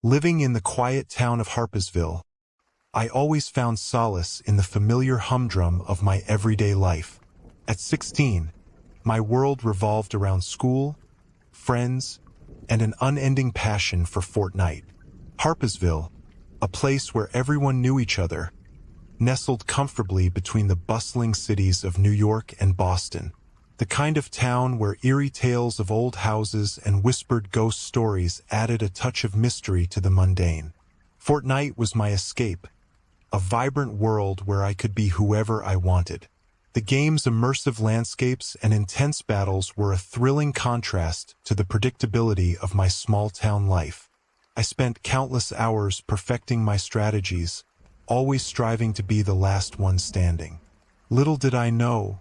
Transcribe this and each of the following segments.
Living in the quiet town of Harpsville, I always found solace in the familiar humdrum of my everyday life. At 16, my world revolved around school, friends, and an unending passion for Fortnite. Harpsville, a place where everyone knew each other, nestled comfortably between the bustling cities of New York and Boston. The kind of town where eerie tales of old houses and whispered ghost stories added a touch of mystery to the mundane. Fortnite was my escape, a vibrant world where I could be whoever I wanted. The game's immersive landscapes and intense battles were a thrilling contrast to the predictability of my small-town life. I spent countless hours perfecting my strategies, always striving to be the last one standing. Little did I know,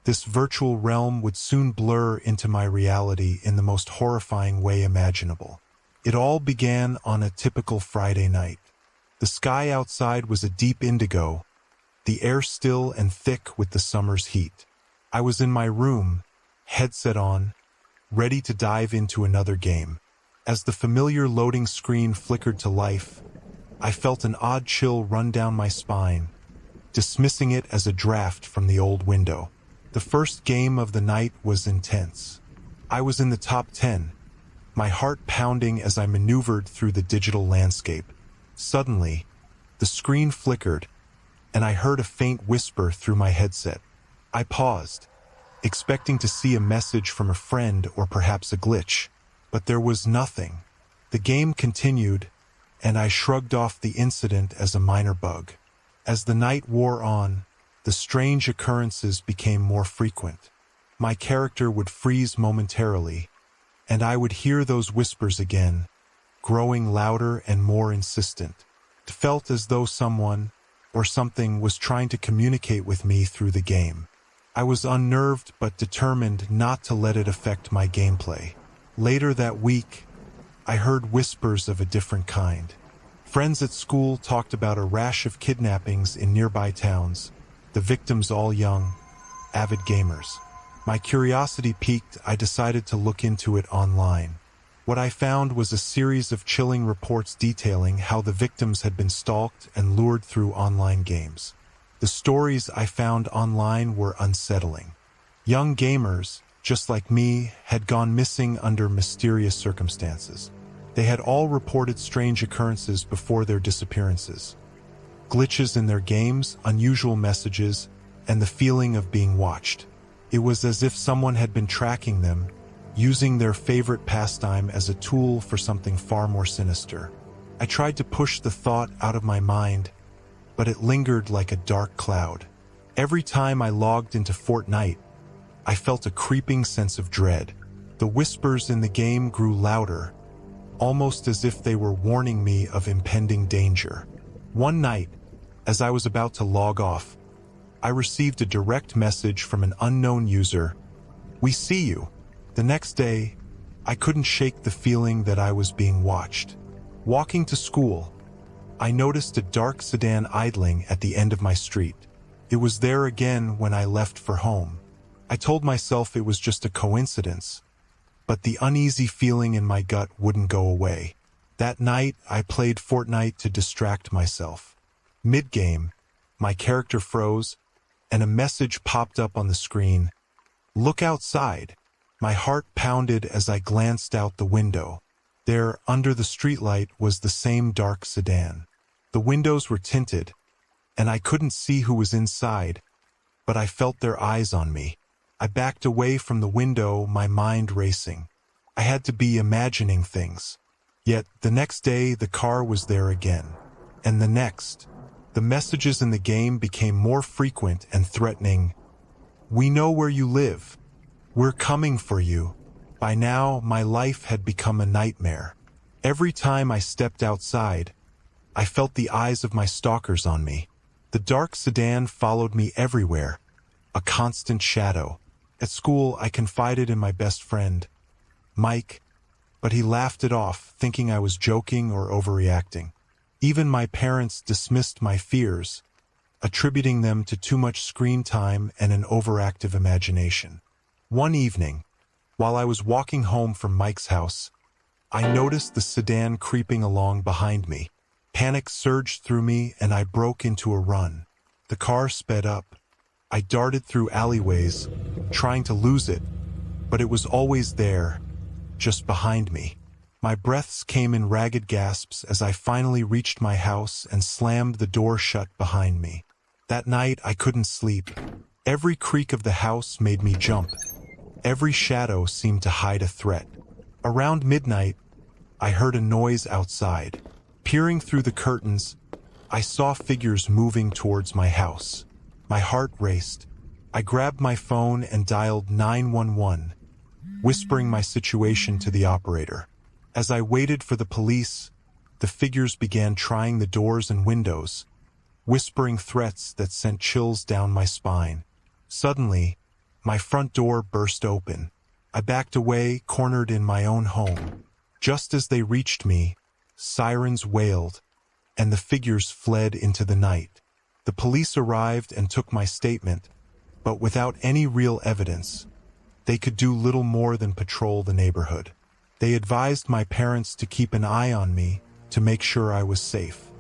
this virtual realm would soon blur into my reality in the most horrifying way imaginable. It all began on a typical Friday night. The sky outside was a deep indigo, the air still and thick with the summer's heat. I was in my room, headset on, ready to dive into another game. As the familiar loading screen flickered to life, I felt an odd chill run down my spine, dismissing it as a draft from the old window. The first game of the night was intense. I was in the top 10, my heart pounding as I maneuvered through the digital landscape. Suddenly, the screen flickered, and I heard a faint whisper through my headset. I paused, expecting to see a message from a friend or perhaps a glitch, but there was nothing. The game continued, and I shrugged off the incident as a minor bug. As the night wore on, the strange occurrences became more frequent. My character would freeze momentarily, and I would hear those whispers again, growing louder and more insistent. It felt as though someone or something was trying to communicate with me through the game. I was unnerved but determined not to let it affect my gameplay. Later that week, I heard whispers of a different kind. Friends at school talked about a rash of kidnappings in nearby towns, the victims all young, avid gamers. My curiosity piqued. I decided to look into it online. What I found was a series of chilling reports detailing how the victims had been stalked and lured through online games. The stories I found online were unsettling. Young gamers, just like me, had gone missing under mysterious circumstances. They had all reported strange occurrences before their disappearances. Glitches in their games, unusual messages, and the feeling of being watched. It was as if someone had been tracking them, using their favorite pastime as a tool for something far more sinister. I tried to push the thought out of my mind, but it lingered like a dark cloud. Every time I logged into Fortnite, I felt a creeping sense of dread. The whispers in the game grew louder, almost as if they were warning me of impending danger. One night, as I was about to log off, I received a direct message from an unknown user. "We see you." The next day, I couldn't shake the feeling that I was being watched. Walking to school, I noticed a dark sedan idling at the end of my street. It was there again when I left for home. I told myself it was just a coincidence, but the uneasy feeling in my gut wouldn't go away. That night, I played Fortnite to distract myself. Mid-game, my character froze, and a message popped up on the screen. "Look outside." My heart pounded as I glanced out the window. There, under the streetlight, was the same dark sedan. The windows were tinted, and I couldn't see who was inside, but I felt their eyes on me. I backed away from the window, my mind racing. I had to be imagining things. Yet, the next day, the car was there again. And the next. The messages in the game became more frequent and threatening. "We know where you live. We're coming for you." By now, my life had become a nightmare. Every time I stepped outside, I felt the eyes of my stalkers on me. The dark sedan followed me everywhere, a constant shadow. At school, I confided in my best friend, Mike, but he laughed it off, thinking I was joking or overreacting. Even my parents dismissed my fears, attributing them to too much screen time and an overactive imagination. One evening, while I was walking home from Mike's house, I noticed the sedan creeping along behind me. Panic surged through me and I broke into a run. The car sped up. I darted through alleyways, trying to lose it, but it was always there, just behind me. My breaths came in ragged gasps as I finally reached my house and slammed the door shut behind me. That night I couldn't sleep. Every creak of the house made me jump. Every shadow seemed to hide a threat. Around midnight, I heard a noise outside. Peering through the curtains, I saw figures moving towards my house. My heart raced. I grabbed my phone and dialed 911, whispering my situation to the operator. As I waited for the police, the figures began trying the doors and windows, whispering threats that sent chills down my spine. Suddenly, my front door burst open. I backed away, cornered in my own home. Just as they reached me, sirens wailed, and the figures fled into the night. The police arrived and took my statement, but without any real evidence. They could do little more than patrol the neighborhood. They advised my parents to keep an eye on me to make sure I was safe.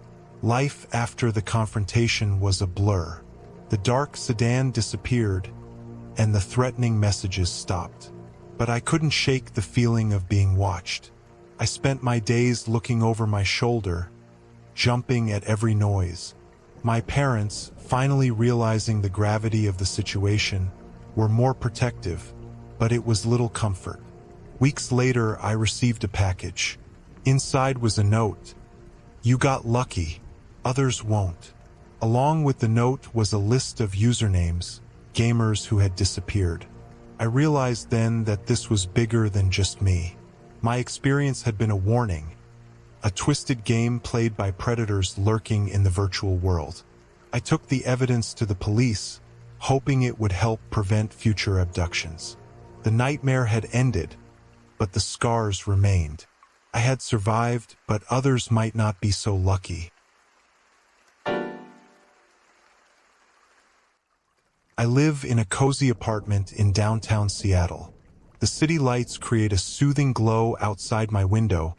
Life after the confrontation was a blur. The dark sedan disappeared, and the threatening messages stopped. But I couldn't shake the feeling of being watched. I spent my days looking over my shoulder, jumping at every noise. My parents, finally realizing the gravity of the situation, were more protective, but it was little comfort. Weeks later, I received a package. Inside was a note. "You got lucky. Others won't." Along with the note was a list of usernames, gamers who had disappeared. I realized then that this was bigger than just me. My experience had been a warning, a twisted game played by predators lurking in the virtual world. I took the evidence to the police, hoping it would help prevent future abductions. The nightmare had ended, but the scars remained. I had survived, but others might not be so lucky. I live in a cozy apartment in downtown Seattle. The city lights create a soothing glow outside my window,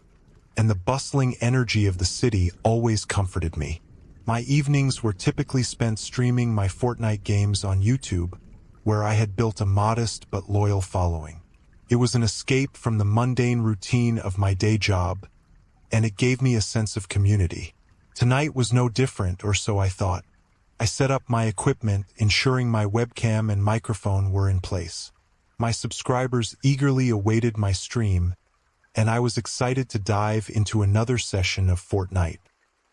and the bustling energy of the city always comforted me. My evenings were typically spent streaming my Fortnite games on YouTube, where I had built a modest but loyal following. It was an escape from the mundane routine of my day job, and it gave me a sense of community. Tonight was no different, or so I thought. I set up my equipment, ensuring my webcam and microphone were in place. My subscribers eagerly awaited my stream, and I was excited to dive into another session of Fortnite.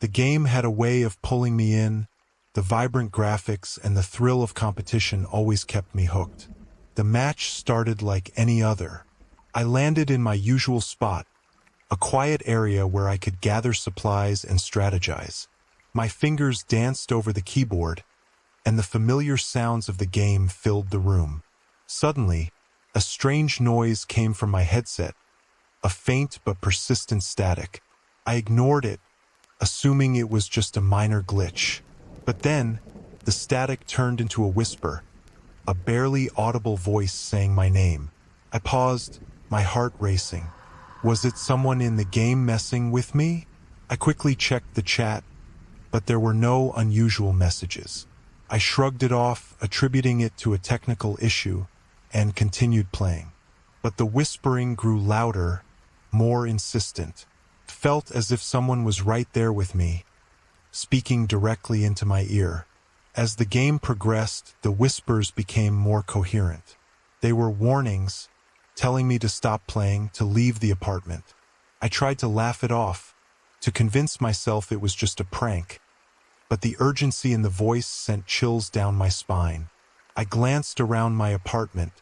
The game had a way of pulling me in. The vibrant graphics and the thrill of competition always kept me hooked. The match started like any other. I landed in my usual spot, a quiet area where I could gather supplies and strategize. My fingers danced over the keyboard, and the familiar sounds of the game filled the room. Suddenly, a strange noise came from my headset, a faint but persistent static. I ignored it, assuming it was just a minor glitch. But then, the static turned into a whisper, a barely audible voice saying my name. I paused, my heart racing. Was it someone in the game messing with me? I quickly checked the chat, but there were no unusual messages. I shrugged it off, attributing it to a technical issue, and continued playing. But the whispering grew louder, more insistent. It felt as if someone was right there with me, speaking directly into my ear. As the game progressed, the whispers became more coherent. They were warnings, telling me to stop playing, to leave the apartment. I tried to laugh it off, to convince myself it was just a prank, but the urgency in the voice sent chills down my spine. I glanced around my apartment,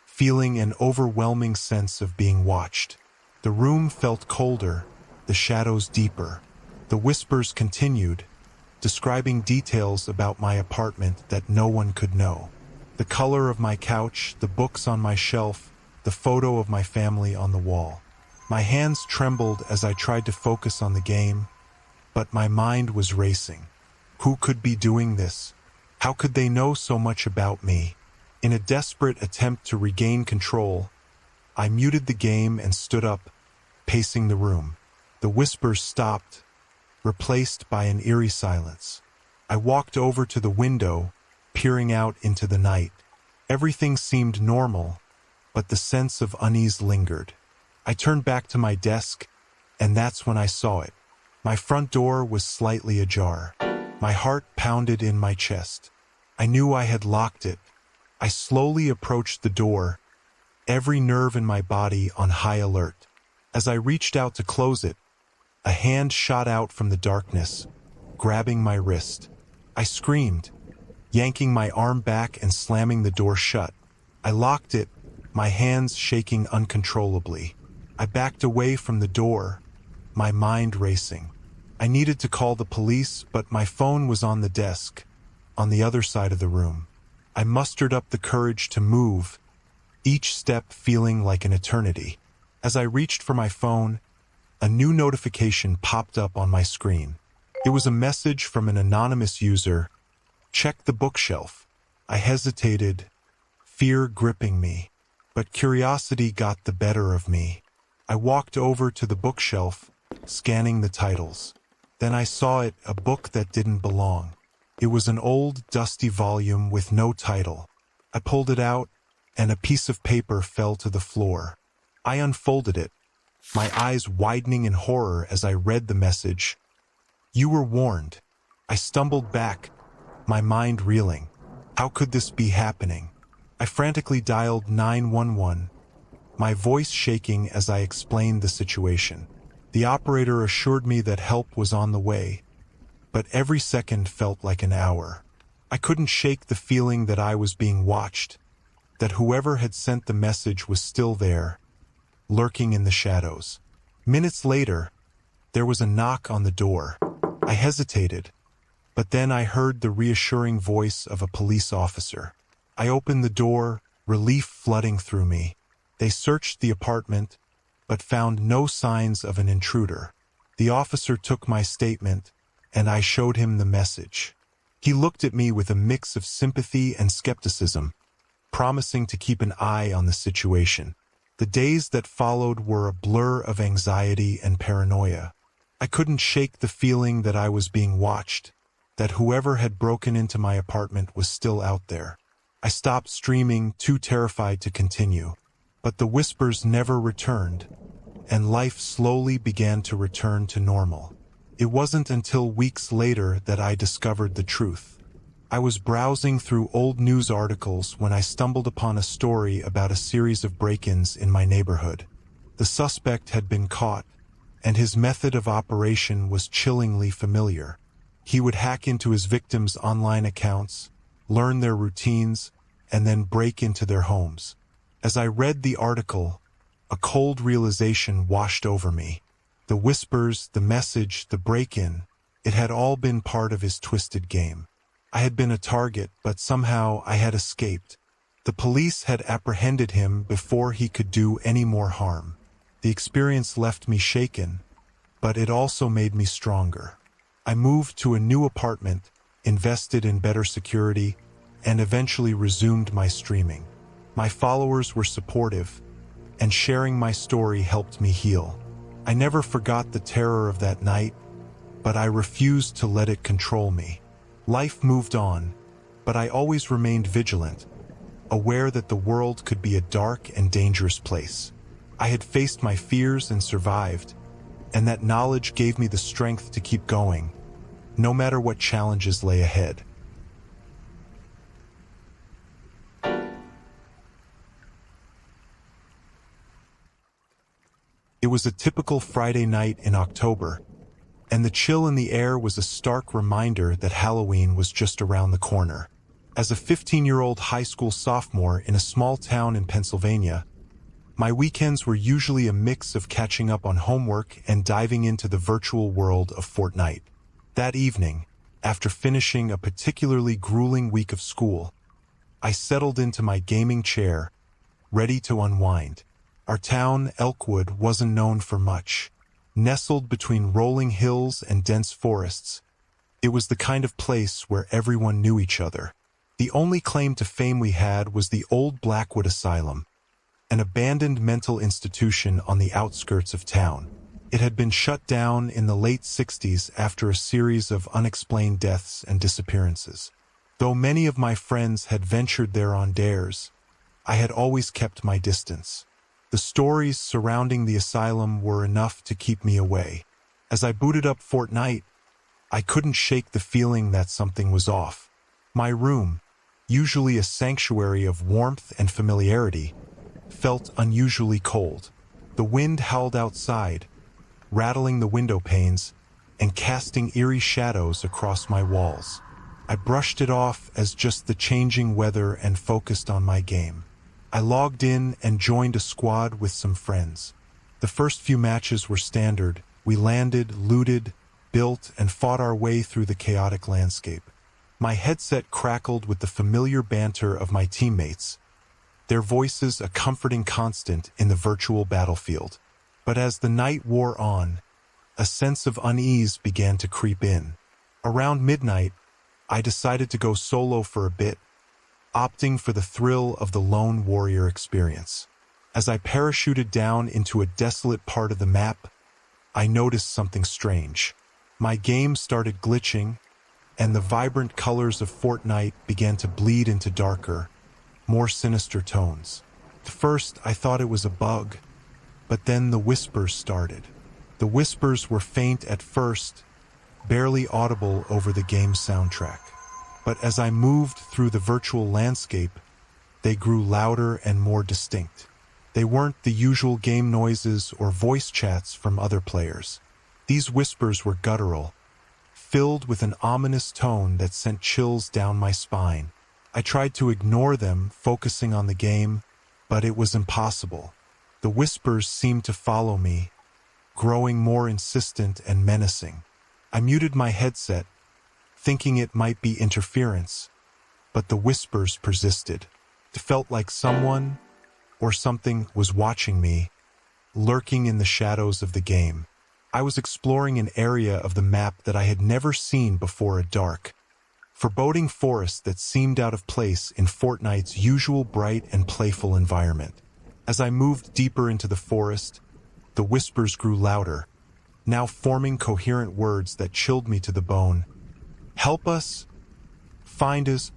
feeling an overwhelming sense of being watched. The room felt colder, the shadows deeper. The whispers continued, describing details about my apartment that no one could know. The color of my couch, the books on my shelf, the photo of my family on the wall. My hands trembled as I tried to focus on the game, but my mind was racing. Who could be doing this? How could they know so much about me? In a desperate attempt to regain control, I muted the game and stood up, pacing the room. The whispers stopped, replaced by an eerie silence. I walked over to the window, peering out into the night. Everything seemed normal, but the sense of unease lingered. I turned back to my desk, and that's when I saw it. My front door was slightly ajar. My heart pounded in my chest. I knew I had locked it. I slowly approached the door, every nerve in my body on high alert. As I reached out to close it, a hand shot out from the darkness, grabbing my wrist. I screamed, yanking my arm back and slamming the door shut. I locked it, my hands shaking uncontrollably. I backed away from the door, my mind racing. I needed to call the police, but my phone was on the desk, on the other side of the room. I mustered up the courage to move, each step feeling like an eternity. As I reached for my phone, a new notification popped up on my screen. It was a message from an anonymous user. Check the bookshelf. I hesitated, fear gripping me, but curiosity got the better of me. I walked over to the bookshelf, scanning the titles. Then I saw it, a book that didn't belong. It was an old, dusty volume with no title. I pulled it out, and a piece of paper fell to the floor. I unfolded it, my eyes widening in horror as I read the message. You were warned. I stumbled back, my mind reeling. How could this be happening? I frantically dialed 911, my voice shaking as I explained the situation. The operator assured me that help was on the way, but every second felt like an hour. I couldn't shake the feeling that I was being watched, that whoever had sent the message was still there, lurking in the shadows. Minutes later, there was a knock on the door. I hesitated, but then I heard the reassuring voice of a police officer. I opened the door, relief flooding through me. They searched the apartment, but found no signs of an intruder. The officer took my statement, and I showed him the message. He looked at me with a mix of sympathy and skepticism, promising to keep an eye on the situation. The days that followed were a blur of anxiety and paranoia. I couldn't shake the feeling that I was being watched, that whoever had broken into my apartment was still out there. I stopped streaming, too terrified to continue. But the whispers never returned, and life slowly began to return to normal. It wasn't until weeks later that I discovered the truth. I was browsing through old news articles when I stumbled upon a story about a series of break-ins in my neighborhood. The suspect had been caught, and his method of operation was chillingly familiar. He would hack into his victims' online accounts, learn their routines, and then break into their homes. As I read the article, a cold realization washed over me. The whispers, the message, the break-in, it had all been part of his twisted game. I had been a target, but somehow I had escaped. The police had apprehended him before he could do any more harm. The experience left me shaken, but it also made me stronger. I moved to a new apartment, invested in better security, and eventually resumed my streaming. My followers were supportive, and sharing my story helped me heal. I never forgot the terror of that night, but I refused to let it control me. Life moved on, but I always remained vigilant, aware that the world could be a dark and dangerous place. I had faced my fears and survived, and that knowledge gave me the strength to keep going, no matter what challenges lay ahead. It was a typical Friday night in October, and the chill in the air was a stark reminder that Halloween was just around the corner. As a 15-year-old high school sophomore in a small town in Pennsylvania, my weekends were usually a mix of catching up on homework and diving into the virtual world of Fortnite. That evening, after finishing a particularly grueling week of school, I settled into my gaming chair, ready to unwind. Our town, Elkwood, wasn't known for much. Nestled between rolling hills and dense forests, it was the kind of place where everyone knew each other. The only claim to fame we had was the old Blackwood Asylum, an abandoned mental institution on the outskirts of town. It had been shut down in the late 60s after a series of unexplained deaths and disappearances. Though many of my friends had ventured there on dares, I had always kept my distance. The stories surrounding the asylum were enough to keep me away. As I booted up Fortnite, I couldn't shake the feeling that something was off. My room, usually a sanctuary of warmth and familiarity, felt unusually cold. The wind howled outside, rattling the window panes and casting eerie shadows across my walls. I brushed it off as just the changing weather and focused on my game. I logged in and joined a squad with some friends. The first few matches were standard. We landed, looted, built, and fought our way through the chaotic landscape. My headset crackled with the familiar banter of my teammates, their voices a comforting constant in the virtual battlefield. But as the night wore on, a sense of unease began to creep in. Around midnight, I decided to go solo for a bit, opting for the thrill of the lone warrior experience. As I parachuted down into a desolate part of the map, I noticed something strange. My game started glitching, and the vibrant colors of Fortnite began to bleed into darker, more sinister tones. At first, I thought it was a bug, but then the whispers started. The whispers were faint at first, barely audible over the game's soundtrack. But as I moved through the virtual landscape, they grew louder and more distinct. They weren't the usual game noises or voice chats from other players. These whispers were guttural, filled with an ominous tone that sent chills down my spine. I tried to ignore them, focusing on the game, but it was impossible. The whispers seemed to follow me, growing more insistent and menacing. I muted my headset, thinking it might be interference, but the whispers persisted. It felt like someone or something was watching me, lurking in the shadows of the game. I was exploring an area of the map that I had never seen before, a dark, foreboding forest that seemed out of place in Fortnite's usual bright and playful environment. As I moved deeper into the forest, the whispers grew louder, now forming coherent words that chilled me to the bone. Help us, find us,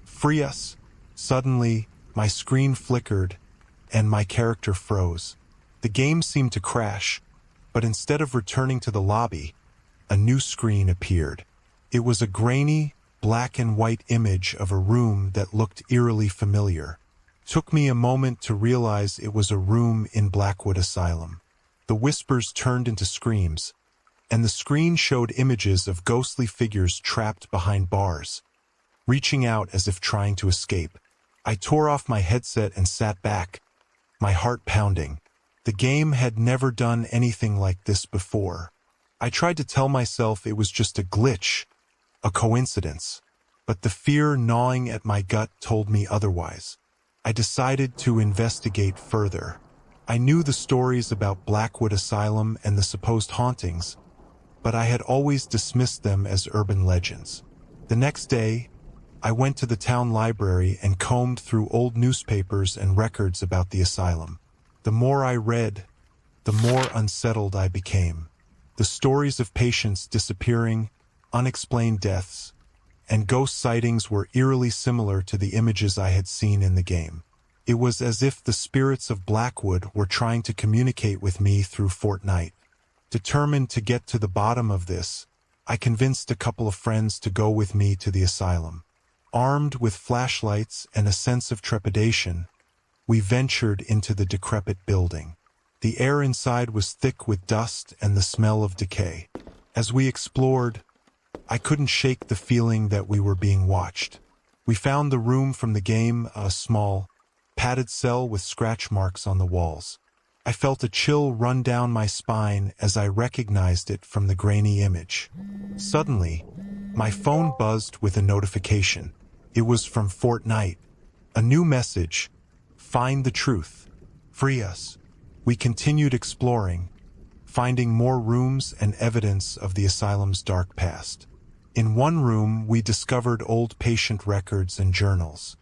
free us. Suddenly, my screen flickered and my character froze. The game seemed to crash, but instead of returning to the lobby, a new screen appeared. It was a grainy, black and white image of a room that looked eerily familiar. It took me a moment to realize it was a room in Blackwood Asylum. The whispers turned into screams, and the screen showed images of ghostly figures trapped behind bars, reaching out as if trying to escape. I tore off my headset and sat back, my heart pounding. The game had never done anything like this before. I tried to tell myself it was just a glitch, a coincidence, but the fear gnawing at my gut told me otherwise. I decided to investigate further. I knew the stories about Blackwood Asylum and the supposed hauntings, but I had always dismissed them as urban legends. The next day, I went to the town library and combed through old newspapers and records about the asylum. The more I read, the more unsettled I became. The stories of patients disappearing, unexplained deaths, and ghost sightings were eerily similar to the images I had seen in the game. It was as if the spirits of Blackwood were trying to communicate with me through Fortnite. Determined to get to the bottom of this, I convinced a couple of friends to go with me to the asylum. Armed with flashlights and a sense of trepidation, we ventured into the decrepit building. The air inside was thick with dust and the smell of decay. As we explored, I couldn't shake the feeling that we were being watched. We found the room from the game, a small, padded cell with scratch marks on the walls. I felt a chill run down my spine as I recognized it from the grainy image. Suddenly, my phone buzzed with a notification. It was from Fortnite. A new message: find the truth. Free us. We continued exploring, finding more rooms and evidence of the asylum's dark past. In one room, we discovered old patient records and journals.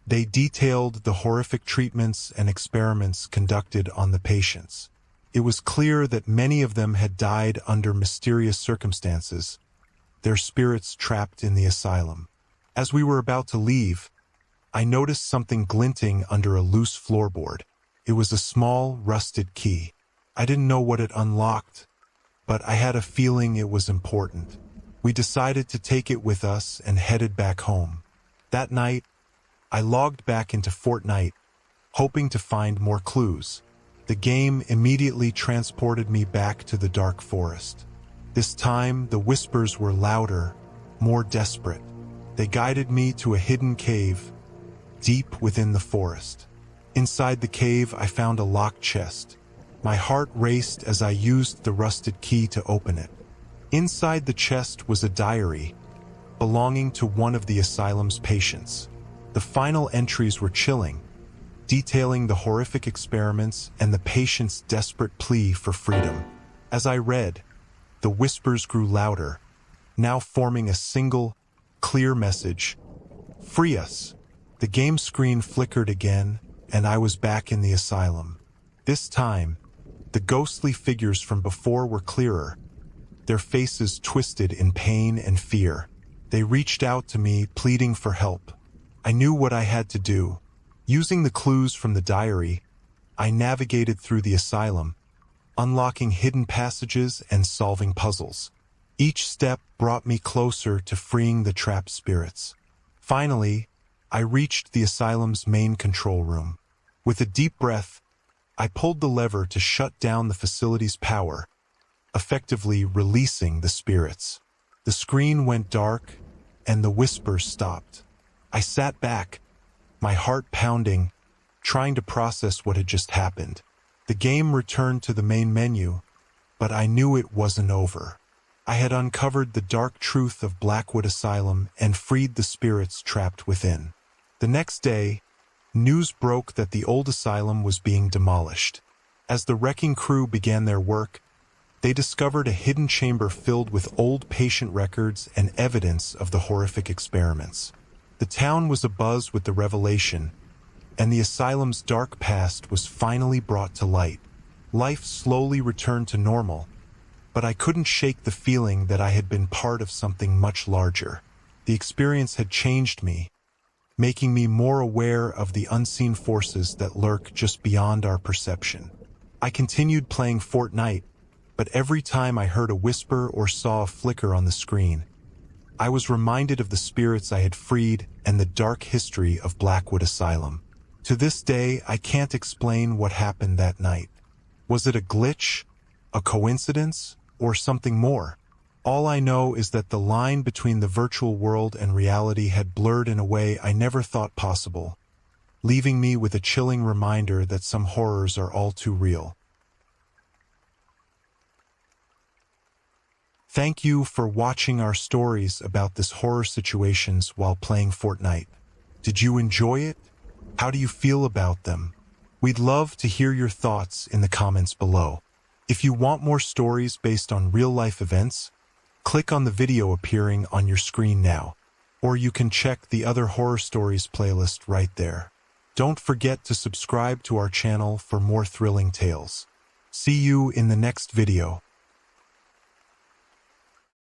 They detailed the horrific treatments and experiments conducted on the patients. It was clear that many of them had died under mysterious circumstances, their spirits trapped in the asylum. As we were about to leave, I noticed something glinting under a loose floorboard. It was a small, rusted key. I didn't know what it unlocked, but I had a feeling it was important. We decided to take it with us and headed back home. That night, I logged back into Fortnite, hoping to find more clues. The game immediately transported me back to the dark forest. This time, the whispers were louder, more desperate. They guided me to a hidden cave, deep within the forest. Inside the cave, I found a locked chest. My heart raced as I used the rusted key to open it. Inside the chest was a diary, belonging to one of the asylum's patients. The final entries were chilling, detailing the horrific experiments and the patient's desperate plea for freedom. As I read, the whispers grew louder, now forming a single, clear message: "Free us." The game screen flickered again, and I was back in the asylum. This time, the ghostly figures from before were clearer, their faces twisted in pain and fear. They reached out to me, pleading for help. I knew what I had to do. Using the clues from the diary, I navigated through the asylum, unlocking hidden passages and solving puzzles. Each step brought me closer to freeing the trapped spirits. Finally, I reached the asylum's main control room. With a deep breath, I pulled the lever to shut down the facility's power, effectively releasing the spirits. The screen went dark, and the whispers stopped. I sat back, my heart pounding, trying to process what had just happened. The game returned to the main menu, but I knew it wasn't over. I had uncovered the dark truth of Blackwood Asylum and freed the spirits trapped within. The next day, news broke that the old asylum was being demolished. As the wrecking crew began their work, they discovered a hidden chamber filled with old patient records and evidence of the horrific experiments. The town was abuzz with the revelation, and the asylum's dark past was finally brought to light. Life slowly returned to normal, but I couldn't shake the feeling that I had been part of something much larger. The experience had changed me, making me more aware of the unseen forces that lurk just beyond our perception. I continued playing Fortnite, but every time I heard a whisper or saw a flicker on the screen, I was reminded of the spirits I had freed and the dark history of Blackwood Asylum. To this day, I can't explain what happened that night. Was it a glitch, a coincidence, or something more? All I know is that the line between the virtual world and reality had blurred in a way I never thought possible, leaving me with a chilling reminder that some horrors are all too real. Thank you for watching our stories about this horror situations while playing Fortnite. Did you enjoy it? How do you feel about them? We'd love to hear your thoughts in the comments below. If you want more stories based on real-life events, click on the video appearing on your screen now, or you can check the other horror stories playlist right there. Don't forget to subscribe to our channel for more thrilling tales. See you in the next video.